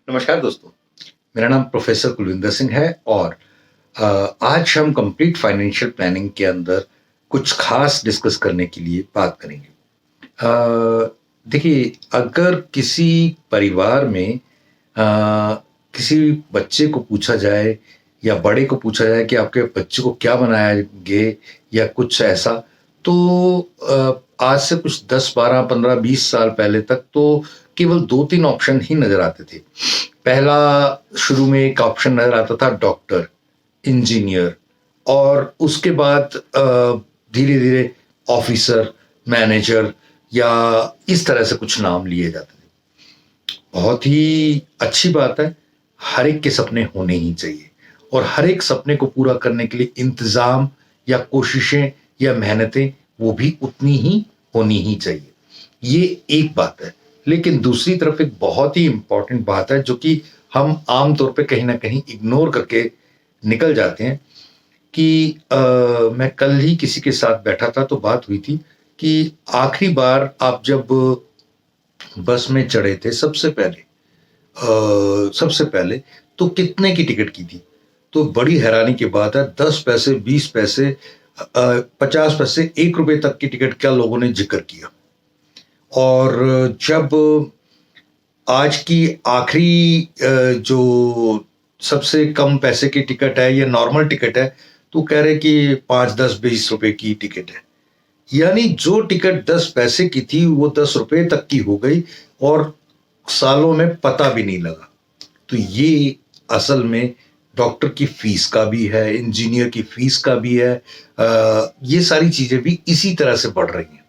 नमस्कार दोस्तों, मेरा नाम प्रोफेसर कुलविंदर सिंह है और आज हम कंप्लीट फाइनेंशियल प्लानिंग के अंदर कुछ खास डिस्कस करने के लिए बात करेंगे। देखिए, अगर किसी परिवार में किसी बच्चे को पूछा जाए या बड़े को पूछा जाए कि आपके बच्चे को क्या बनाएंगे या कुछ ऐसा, तो आज से कुछ 10, 12, 15, 20 साल पहले तक तो केवल 2-3 ऑप्शन ही नजर आते थे। पहला, शुरू में एक ऑप्शन नजर आता था डॉक्टर, इंजीनियर, और उसके बाद धीरे धीरे ऑफिसर, मैनेजर या इस तरह से कुछ नाम लिए जाते थे। बहुत ही अच्छी बात है, हर एक के सपने होने ही चाहिए और हर एक सपने को पूरा करने के लिए इंतजाम या कोशिशें या मेहनतें वो भी उतनी ही होनी ही चाहिए। ये एक बात है। लेकिन दूसरी तरफ एक बहुत ही इंपॉर्टेंट बात है जो कि हम आमतौर पे कहीं ना कहीं इग्नोर करके निकल जाते हैं कि मैं कल ही किसी के साथ बैठा था तो बात हुई थी कि आखिरी बार आप जब बस में चढ़े थे सबसे पहले तो कितने की टिकट की थी। तो बड़ी हैरानी की बात है, 10 पैसे, 20 पैसे, 50 पैसे, 1 रुपए तक की टिकट का लोगों ने जिक्र किया। और जब आज की आखिरी जो सबसे कम पैसे की टिकट है या नॉर्मल टिकट है, तो कह रहे कि 5, 10, 20 रुपए की टिकट है। यानी जो टिकट 10 पैसे की थी वो 10 रुपए तक की हो गई और सालों में पता भी नहीं लगा। तो ये असल में डॉक्टर की फीस का भी है, इंजीनियर की फीस का भी है। ये सारी चीजें भी इसी तरह से बढ़ रही हैं।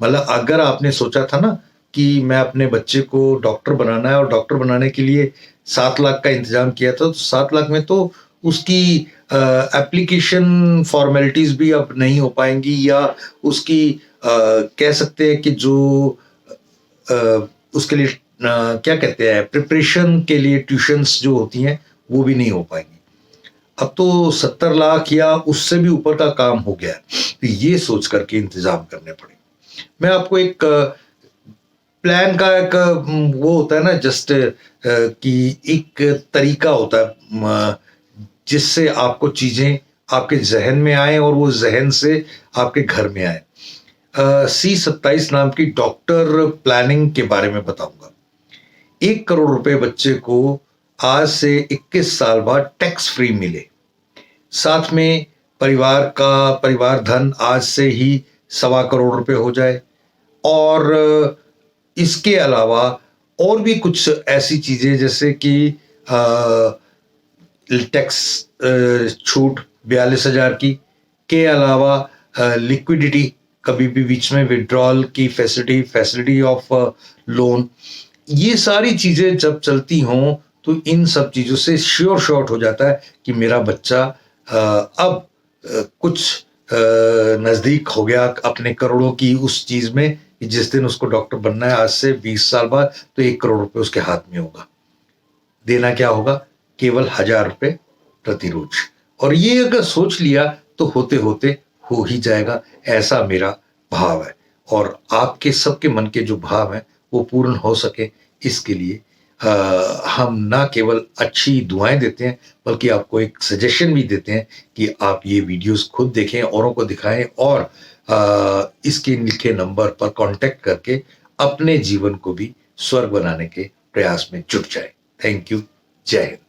मतलब अगर आपने सोचा था ना कि मैं अपने बच्चे को डॉक्टर बनाना है और डॉक्टर बनाने के लिए 7 लाख का इंतजाम किया था, तो 7 लाख में तो उसकी एप्लीकेशन फॉर्मेलिटीज भी अब नहीं हो पाएंगी या उसकी कह सकते हैं कि जो उसके लिए क्या कहते हैं, प्रिपरेशन के लिए ट्यूशन्स जो होती हैं वो भी नहीं हो पाएंगी। अब तो 70 लाख या उससे भी ऊपर का काम हो गया है। तो ये सोच करके इंतजाम करने पड़े। मैं आपको एक प्लान का एक वो होता है ना, जस्ट कि एक तरीका होता है जिससे आपको चीजें आपके जहन में आए और वो जहन से आपके घर में आए। C27 नाम की डॉक्टर प्लानिंग के बारे में बताऊंगा। 1 करोड़ रुपए बच्चे को आज से 21 साल बाद टैक्स फ्री मिले, साथ में परिवार धन आज से ही 1.25 करोड़ रुपए हो जाए, और इसके अलावा और भी कुछ ऐसी चीजें जैसे कि टैक्स छूट 42,000 की, के अलावा लिक्विडिटी, कभी भी बीच में विड्रॉल की फैसिलिटी ऑफ लोन। ये सारी चीजें जब चलती हों तो इन सब चीजों से श्योर शॉर्ट हो जाता है कि मेरा बच्चा अब कुछ नजदीक हो गया अपने करोड़ों की उस चीज में कि जिस दिन उसको डॉक्टर बनना है आज से 20 साल बाद, तो 1 करोड़ रुपए उसके हाथ में होगा। देना क्या होगा? केवल 1,000 रुपए प्रति रोज। और ये अगर सोच लिया तो होते होते हो ही जाएगा, ऐसा मेरा भाव है। और आपके सबके मन के जो भाव हैं वो पूर्ण हो सके, इसके लिए हम ना केवल अच्छी दुआएं देते हैं बल्कि आपको एक सजेशन भी देते हैं कि आप ये वीडियोस खुद देखें, औरों को दिखाएं और इसके लिखे नंबर पर कांटेक्ट करके अपने जीवन को भी स्वर्ग बनाने के प्रयास में जुट जाएं। Thank you. जय हिंद।